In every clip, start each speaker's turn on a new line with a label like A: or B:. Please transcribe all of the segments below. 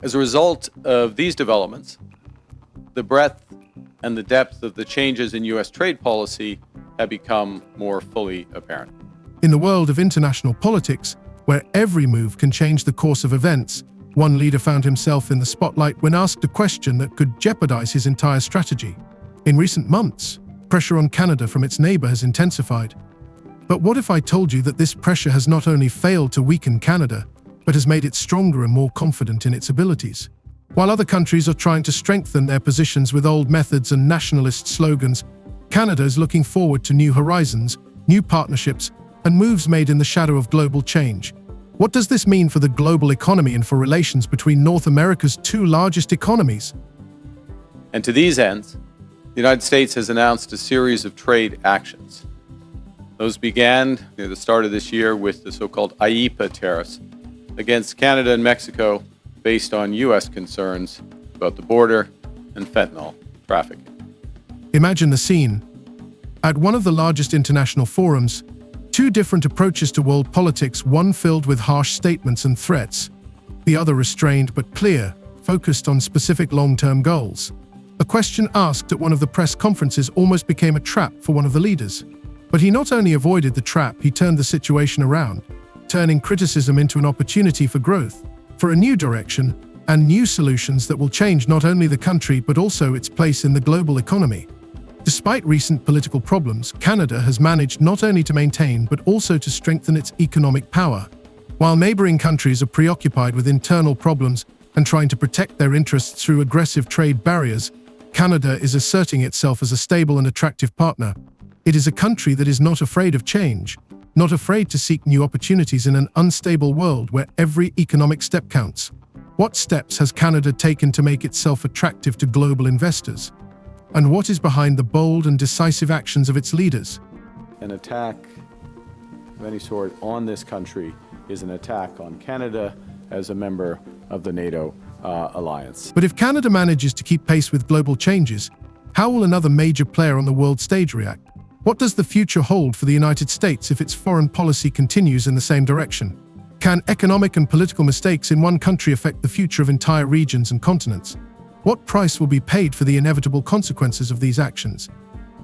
A: As a result of these developments, the breadth and the depth of the changes in U.S. trade policy have become more fully apparent.
B: In the world of international politics, where every move can change the course of events, one leader found himself in the spotlight when asked a question that could jeopardize his entire strategy. In recent months, pressure on Canada from its neighbor has intensified. But what if I told you that this pressure has not only failed to weaken Canada, but has made it stronger and more confident in its abilities? While other countries are trying to strengthen their positions with old methods and nationalist slogans, Canada is looking forward to new horizons, new partnerships, and moves made in the shadow of global change. What does this mean for the global economy and for relations between North America's two largest economies?
A: And to these ends, the United States has announced a series of trade actions. Those began near the start of this year with the so-called IEEPA tariffs against Canada and Mexico based on U.S. concerns about the border and fentanyl trafficking.
B: Imagine the scene. At one of the largest international forums, two different approaches to world politics, one filled with harsh statements and threats, the other restrained but clear, focused on specific long-term goals. A question asked at one of the press conferences almost became a trap for one of the leaders. But he not only avoided the trap, he turned the situation around, turning criticism into an opportunity for growth, for a new direction, and new solutions that will change not only the country but also its place in the global economy. Despite recent political problems, Canada has managed not only to maintain but also to strengthen its economic power. While neighboring countries are preoccupied with internal problems and trying to protect their interests through aggressive trade barriers, Canada is asserting itself as a stable and attractive partner. It is a country that is not afraid of change, not afraid to seek new opportunities in an unstable world where every economic step counts. What steps has Canada taken to make itself attractive to global investors? And what is behind the bold and decisive actions of its leaders?
A: An attack of any sort on this country is an attack on Canada as a member of the NATO alliance.
B: But if Canada manages to keep pace with global changes, how will another major player on the world stage react? What does the future hold for the United States if its foreign policy continues in the same direction? Can economic and political mistakes in one country affect the future of entire regions and continents? What price will be paid for the inevitable consequences of these actions?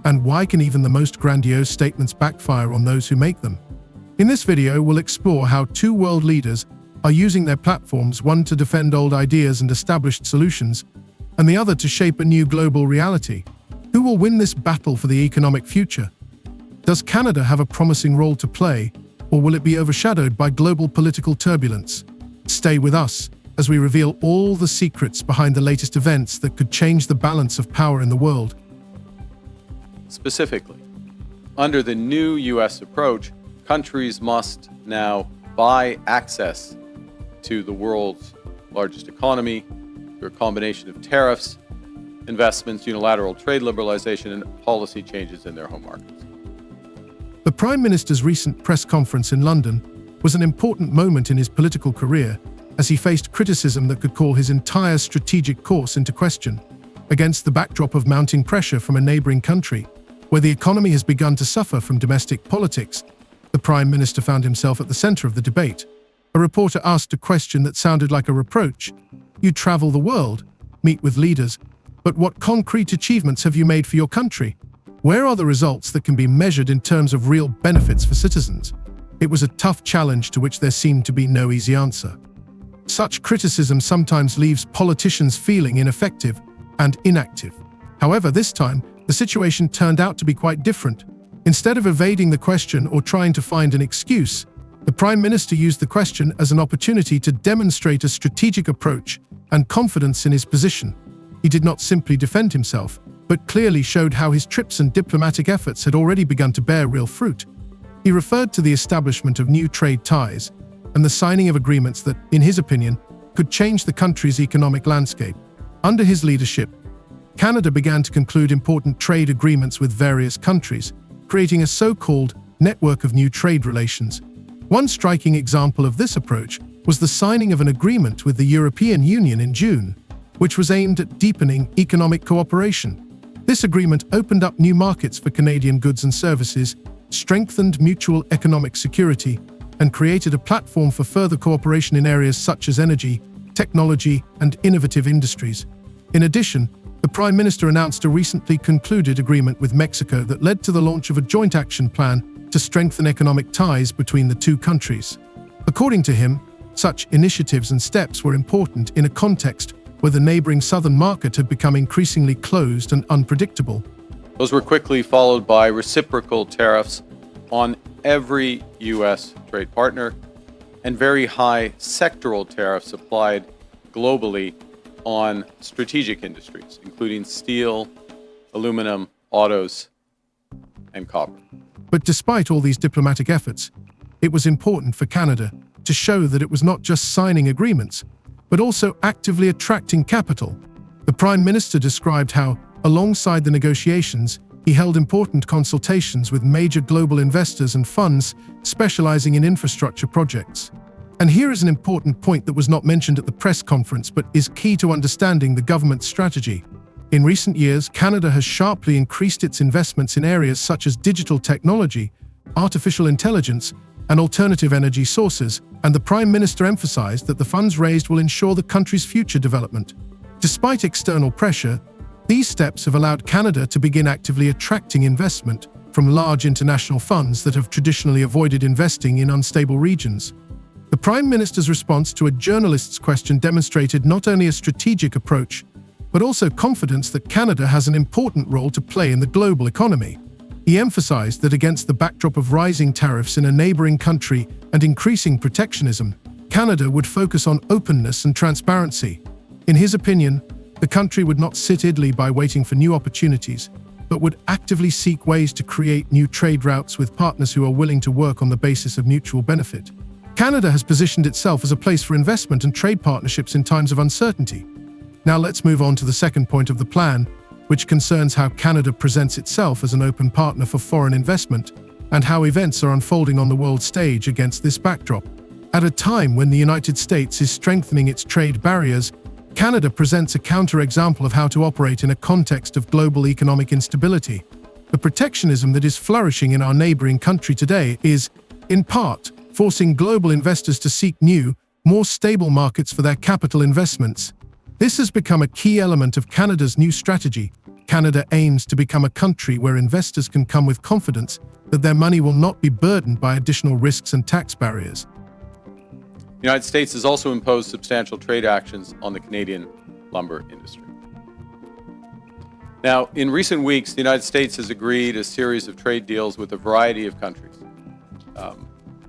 B: And why can even the most grandiose statements backfire on those who make them? In this video, we'll explore how two world leaders are using their platforms, one to defend old ideas and established solutions, and the other to shape a new global reality. Who will win this battle for the economic future? Does Canada have a promising role to play, or will it be overshadowed by global political turbulence? Stay with us as we reveal all the secrets behind the latest events that could change the balance of power in the world.
A: Specifically, under the new U.S. approach, countries must now buy access to the world's largest economy through a combination of tariffs, investments, unilateral trade liberalization, and policy changes in their home markets.
B: The Prime Minister's recent press conference in London was an important moment in his political career as he faced criticism that could call his entire strategic course into question. Against the backdrop of mounting pressure from a neighboring country, where the economy has begun to suffer from domestic politics, the Prime Minister found himself at the center of the debate. A reporter asked a question that sounded like a reproach. You travel the world, meet with leaders, but what concrete achievements have you made for your country? Where are the results that can be measured in terms of real benefits for citizens? It was a tough challenge to which there seemed to be no easy answer. Such criticism sometimes leaves politicians feeling ineffective and inactive. However, this time, the situation turned out to be quite different. Instead of evading the question or trying to find an excuse, the Prime Minister used the question as an opportunity to demonstrate a strategic approach and confidence in his position. He did not simply defend himself, but clearly showed how his trips and diplomatic efforts had already begun to bear real fruit. He referred to the establishment of new trade ties and the signing of agreements that, in his opinion, could change the country's economic landscape. Under his leadership, Canada began to conclude important trade agreements with various countries, creating a so-called network of new trade relations. One striking example of this approach was the signing of an agreement with the European Union in June, which was aimed at deepening economic cooperation. This agreement opened up new markets for Canadian goods and services, strengthened mutual economic security, and created a platform for further cooperation in areas such as energy, technology, and innovative industries. In addition, the Prime Minister announced a recently concluded agreement with Mexico that led to the launch of a joint action plan to strengthen economic ties between the two countries. According to him, such initiatives and steps were important in a context where the neighboring southern market had become increasingly closed and unpredictable.
A: Those were quickly followed by reciprocal tariffs on every U.S. trade partner and very high sectoral tariffs applied globally on strategic industries, including steel, aluminum, autos, and copper.
B: But despite all these diplomatic efforts, it was important for Canada to show that it was not just signing agreements, but also actively attracting capital. The Prime Minister described how, alongside the negotiations, he held important consultations with major global investors and funds specializing in infrastructure projects. And here is an important point that was not mentioned at the press conference but is key to understanding the government's strategy. In recent years, Canada has sharply increased its investments in areas such as digital technology, artificial intelligence, and alternative energy sources, and the Prime Minister emphasized that the funds raised will ensure the country's future development. Despite external pressure, these steps have allowed Canada to begin actively attracting investment from large international funds that have traditionally avoided investing in unstable regions. The Prime Minister's response to a journalist's question demonstrated not only a strategic approach, but also confidence that Canada has an important role to play in the global economy. He emphasized that against the backdrop of rising tariffs in a neighboring country and increasing protectionism, Canada would focus on openness and transparency. In his opinion, the country would not sit idly by waiting for new opportunities, but would actively seek ways to create new trade routes with partners who are willing to work on the basis of mutual benefit. Canada has positioned itself as a place for investment and trade partnerships in times of uncertainty. Now let's move on to the second point of the plan, which concerns how Canada presents itself as an open partner for foreign investment and how events are unfolding on the world stage against this backdrop. At a time when the United States is strengthening its trade barriers, Canada presents a counterexample of how to operate in a context of global economic instability. The protectionism that is flourishing in our neighboring country today is, in part, forcing global investors to seek new, more stable markets for their capital investments. This has become a key element of Canada's new strategy. Canada aims to become a country where investors can come with confidence that their money will not be burdened by additional risks and tax barriers.
A: The United States has also imposed substantial trade actions on the Canadian lumber industry. Now, in recent weeks, the United States has agreed a series of trade deals with a variety of countries.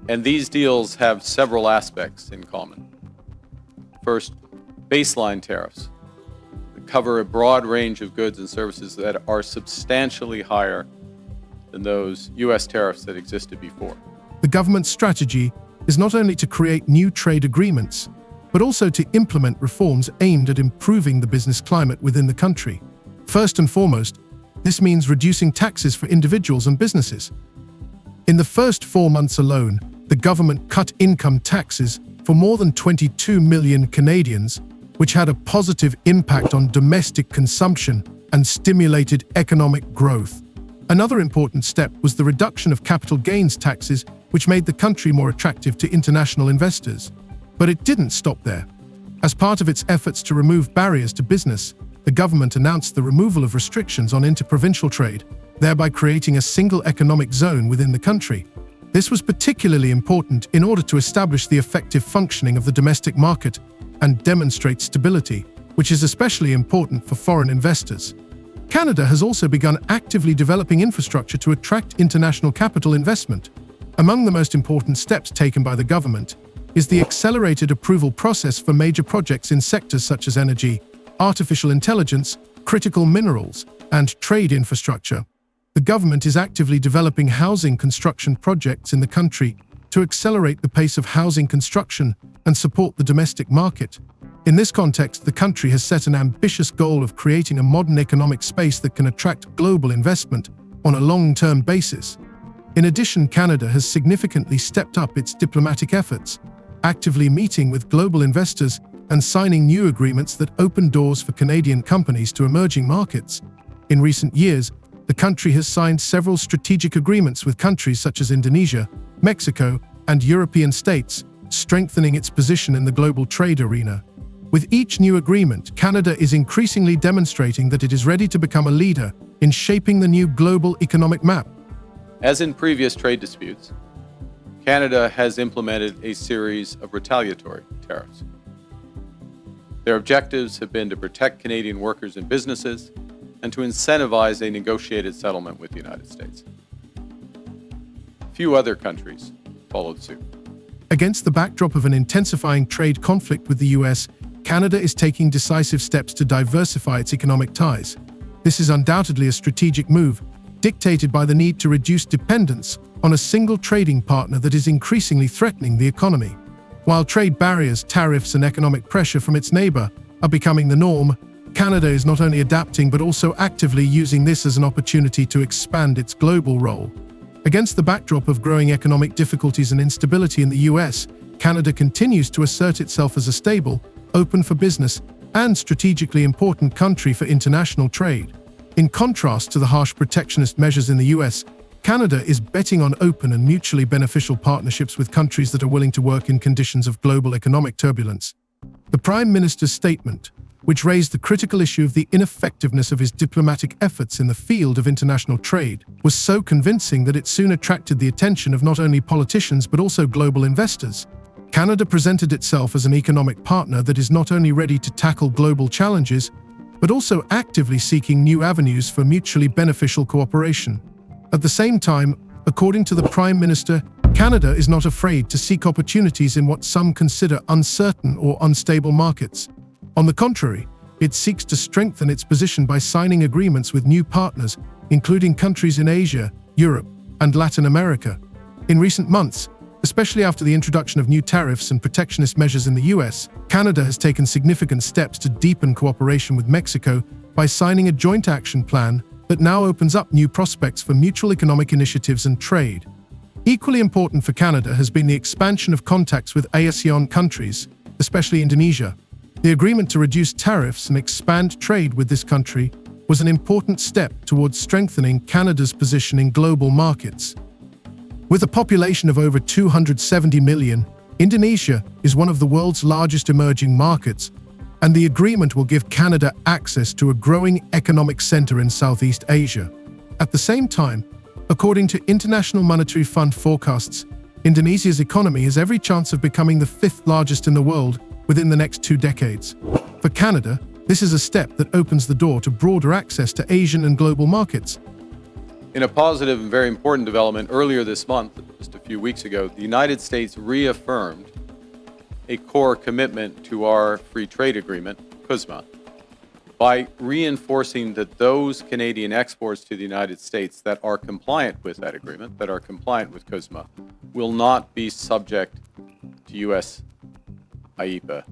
A: And these deals have several aspects in common. First, baseline tariffs that cover a broad range of goods and services that are substantially higher than those U.S. tariffs that existed before.
B: The government's strategy is not only to create new trade agreements, but also to implement reforms aimed at improving the business climate within the country. First and foremost, this means reducing taxes for individuals and businesses. In the first 4 months alone, the government cut income taxes for more than 22 million Canadians, which had a positive impact on domestic consumption and stimulated economic growth. Another important step was the reduction of capital gains taxes, which made the country more attractive to international investors. But it didn't stop there. As part of its efforts to remove barriers to business, the government announced the removal of restrictions on interprovincial trade, thereby creating a single economic zone within the country. This was particularly important in order to establish the effective functioning of the domestic market and demonstrate stability, which is especially important for foreign investors. Canada has also begun actively developing infrastructure to attract international capital investment. Among the most important steps taken by the government is the accelerated approval process for major projects in sectors such as energy, artificial intelligence, critical minerals, and trade infrastructure. The government is actively developing housing construction projects in the country to accelerate the pace of housing construction and support the domestic market. In this context, the country has set an ambitious goal of creating a modern economic space that can attract global investment on a long-term basis. In addition, Canada has significantly stepped up its diplomatic efforts, actively meeting with global investors and signing new agreements that open doors for Canadian companies to emerging markets. In recent years, the country has signed several strategic agreements with countries such as Indonesia, Mexico, and European states, strengthening its position in the global trade arena. With each new agreement, Canada is increasingly demonstrating that it is ready to become a leader in shaping the new global economic map.
A: As in previous trade disputes, Canada has implemented a series of retaliatory tariffs. Their objectives have been to protect Canadian workers and businesses and to incentivize a negotiated settlement with the United States. Few other countries followed suit.
B: Against the backdrop of an intensifying trade conflict with the US, Canada is taking decisive steps to diversify its economic ties. This is undoubtedly a strategic move, dictated by the need to reduce dependence on a single trading partner that is increasingly threatening the economy. While trade barriers, tariffs, and economic pressure from its neighbor are becoming the norm, Canada is not only adapting but also actively using this as an opportunity to expand its global role. Against the backdrop of growing economic difficulties and instability in the US, Canada continues to assert itself as a stable, open for business, and strategically important country for international trade. In contrast to the harsh protectionist measures in the US, Canada is betting on open and mutually beneficial partnerships with countries that are willing to work in conditions of global economic turbulence. The Prime Minister's statement, which raised the critical issue of the ineffectiveness of his diplomatic efforts in the field of international trade, was so convincing that it soon attracted the attention of not only politicians but also global investors. Canada presented itself as an economic partner that is not only ready to tackle global challenges, but also actively seeking new avenues for mutually beneficial cooperation. At the same time, according to the Prime Minister, Canada is not afraid to seek opportunities in what some consider uncertain or unstable markets. On the contrary, it seeks to strengthen its position by signing agreements with new partners, including countries in Asia, Europe, and Latin America. In recent months, especially after the introduction of new tariffs and protectionist measures in the US, Canada has taken significant steps to deepen cooperation with Mexico by signing a joint action plan that now opens up new prospects for mutual economic initiatives and trade. Equally important for Canada has been the expansion of contacts with ASEAN countries, especially Indonesia. The agreement to reduce tariffs and expand trade with this country was an important step towards strengthening Canada's position in global markets. With a population of over 270 million, Indonesia is one of the world's largest emerging markets, and the agreement will give Canada access to a growing economic center in Southeast Asia. At the same time, according to International Monetary Fund forecasts, Indonesia's economy has every chance of becoming the fifth largest in the world within the next 2 decades. For Canada, this is a step that opens the door to broader access to Asian and global markets.
A: In a positive and very important development earlier this month, just a few weeks ago, the United States reaffirmed a core commitment to our free trade agreement, CUSMA, by reinforcing that those Canadian exports to the United States that are compliant with that agreement, that are compliant with CUSMA, will not be subject to U.S. IEEPA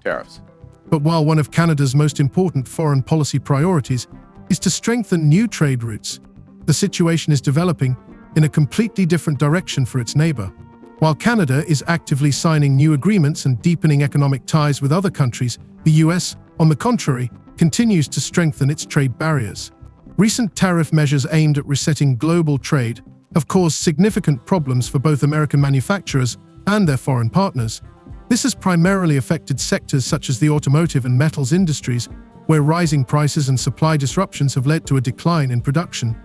A: tariffs.
B: But while one of Canada's most important foreign policy priorities is to strengthen new trade routes, the situation is developing in a completely different direction for its neighbor. While Canada is actively signing new agreements and deepening economic ties with other countries, the US, on the contrary, continues to strengthen its trade barriers. Recent tariff measures aimed at resetting global trade have caused significant problems for both American manufacturers and their foreign partners. This has primarily affected sectors such as the automotive and metals industries, where rising prices and supply disruptions have led to a decline in production.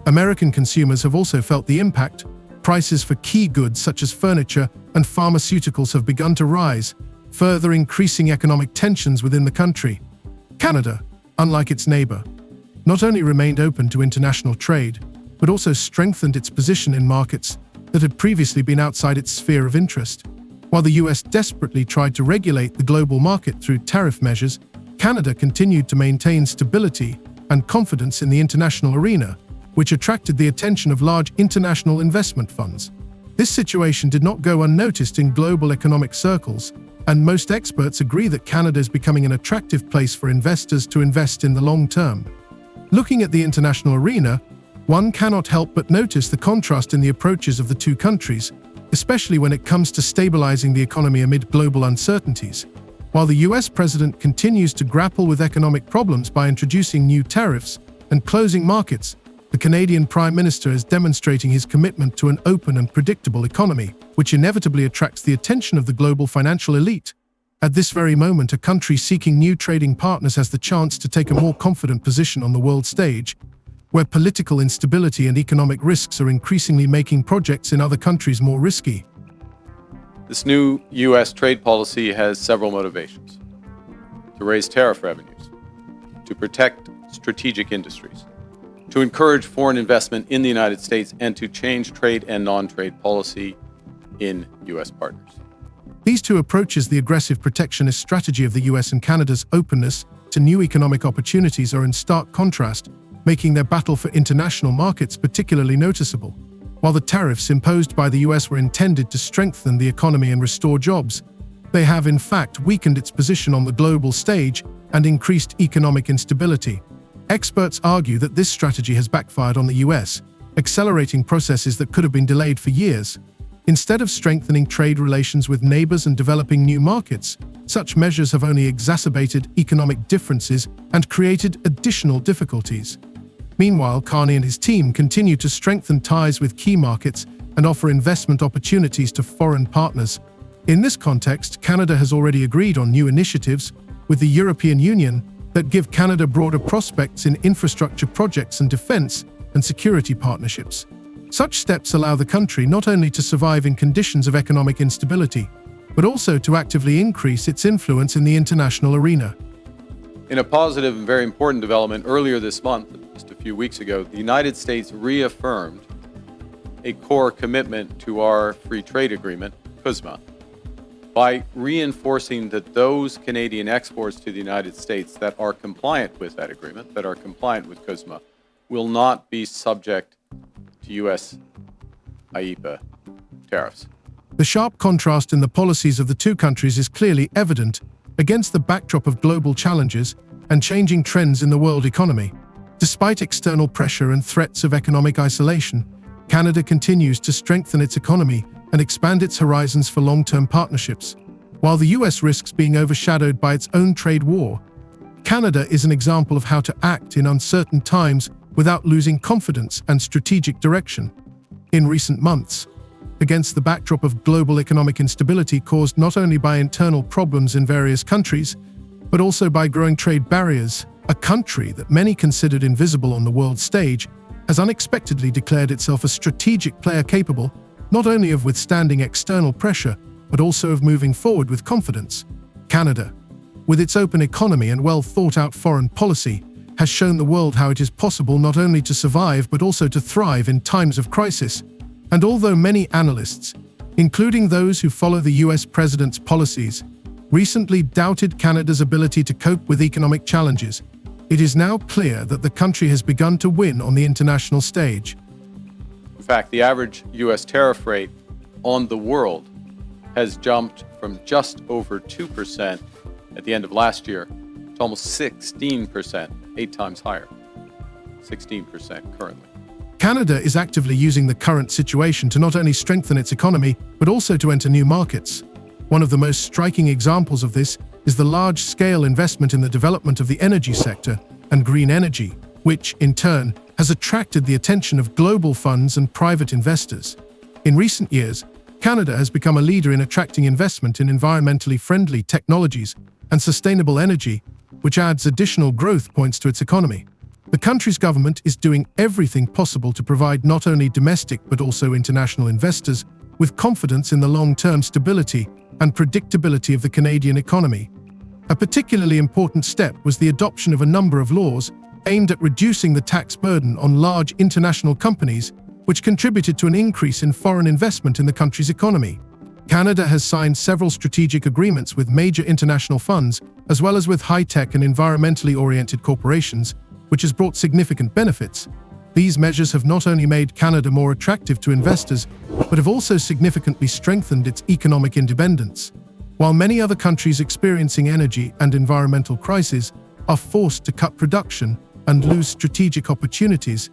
B: American consumers have also felt the impact. Prices for key goods such as furniture and pharmaceuticals have begun to rise, further increasing economic tensions within the country. Canada, unlike its neighbor, not only remained open to international trade, but also strengthened its position in markets that had previously been outside its sphere of interest. While the US desperately tried to regulate the global market through tariff measures, Canada continued to maintain stability and confidence in the international arena, which attracted the attention of large international investment funds. This situation did not go unnoticed in global economic circles, and most experts agree that Canada is becoming an attractive place for investors to invest in the long term. Looking at the international arena, one cannot help but notice the contrast in the approaches of the two countries, especially when it comes to stabilizing the economy amid global uncertainties. While the US president continues to grapple with economic problems by introducing new tariffs and closing markets, the Canadian Prime Minister is demonstrating his commitment to an open and predictable economy, which inevitably attracts the attention of the global financial elite. At this very moment, a country seeking new trading partners has the chance to take a more confident position on the world stage, where political instability and economic risks are increasingly making projects in other countries more risky.
A: This new U.S. trade policy has several motivations: to raise tariff revenues, to protect strategic industries, to encourage foreign investment in the United States, and to change trade and non-trade policy in U.S. partners.
B: These two approaches, the aggressive protectionist strategy of the US and Canada's openness to new economic opportunities, are in stark contrast, making their battle for international markets particularly noticeable. While the tariffs imposed by the US were intended to strengthen the economy and restore jobs, they have in fact weakened its position on the global stage and increased economic instability. Experts argue that this strategy has backfired on the US, accelerating processes that could have been delayed for years. Instead of strengthening trade relations with neighbors and developing new markets, such measures have only exacerbated economic differences and created additional difficulties. Meanwhile, Carney and his team continue to strengthen ties with key markets and offer investment opportunities to foreign partners. In this context, Canada has already agreed on new initiatives with the European Union that give Canada broader prospects in infrastructure projects and defense and security partnerships. Such steps allow the country not only to survive in conditions of economic instability, but also to actively increase its influence in the international arena.
A: In a positive and very important development earlier this month, just a few weeks ago, the United States reaffirmed a core commitment to our free trade agreement, CUSMA, by reinforcing that those Canadian exports to the United States that are compliant with that agreement, that are compliant with CUSMA, will not be subject to U.S. IEEPA tariffs.
B: The sharp contrast in the policies of the two countries is clearly evident against the backdrop of global challenges and changing trends in the world economy. Despite external pressure and threats of economic isolation, Canada continues to strengthen its economy and expand its horizons for long-term partnerships. While the US risks being overshadowed by its own trade war, Canada is an example of how to act in uncertain times without losing confidence and strategic direction. In recent months, against the backdrop of global economic instability caused not only by internal problems in various countries, but also by growing trade barriers, a country that many considered invisible on the world stage has unexpectedly declared itself a strategic player capable not only of withstanding external pressure, but also of moving forward with confidence. Canada, with its open economy and well-thought-out foreign policy, has shown the world how it is possible not only to survive but also to thrive in times of crisis. And although many analysts, including those who follow the US president's policies, recently doubted Canada's ability to cope with economic challenges, it is now clear that the country has begun to win on the international stage.
A: In fact, the average U.S. tariff rate on the world has jumped from just over 2% at the end of last year to almost 16%, 8 times higher. 16% currently.
B: Canada is actively using the current situation to not only strengthen its economy, but also to enter new markets. One of the most striking examples of this is the large-scale investment in the development of the energy sector and green energy, which, in turn, has attracted the attention of global funds and private investors. In recent years, Canada has become a leader in attracting investment in environmentally friendly technologies and sustainable energy, which adds additional growth points to its economy. The country's government is doing everything possible to provide not only domestic but also international investors with confidence in the long-term stability and predictability of the Canadian economy. A particularly important step was the adoption of a number of laws aimed at reducing the tax burden on large international companies, which contributed to an increase in foreign investment in the country's economy. Canada has signed several strategic agreements with major international funds, as well as with high-tech and environmentally oriented corporations, which has brought significant benefits. These measures have not only made Canada more attractive to investors, but have also significantly strengthened its economic independence. While many other countries experiencing energy and environmental crises are forced to cut production and lose strategic opportunities,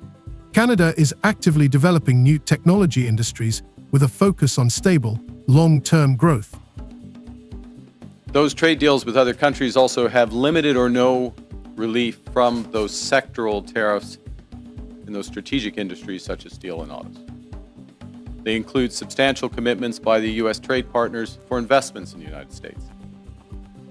B: Canada is actively developing new technology industries with a focus on stable, long-term growth.
A: Those trade deals with other countries also have limited or no relief from those sectoral tariffs in those strategic industries such as steel and autos. They include substantial commitments by the U.S. trade partners for investments in the United States.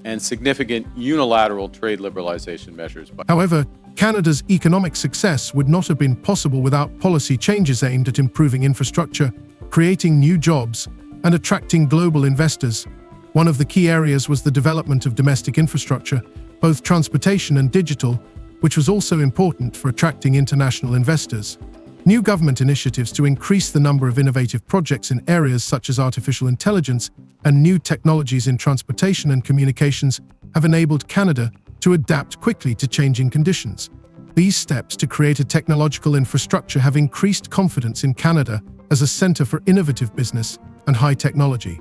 A: and significant unilateral trade liberalization measures.
B: However, Canada's economic success would not have been possible without policy changes aimed at improving infrastructure, creating new jobs, and attracting global investors. One of the key areas was the development of domestic infrastructure, both transportation and digital, which was also important for attracting international investors. New government initiatives to increase the number of innovative projects in areas such as artificial intelligence and new technologies in transportation and communications have enabled Canada to adapt quickly to changing conditions. These steps to create a technological infrastructure have increased confidence in Canada as a centre for innovative business and high technology.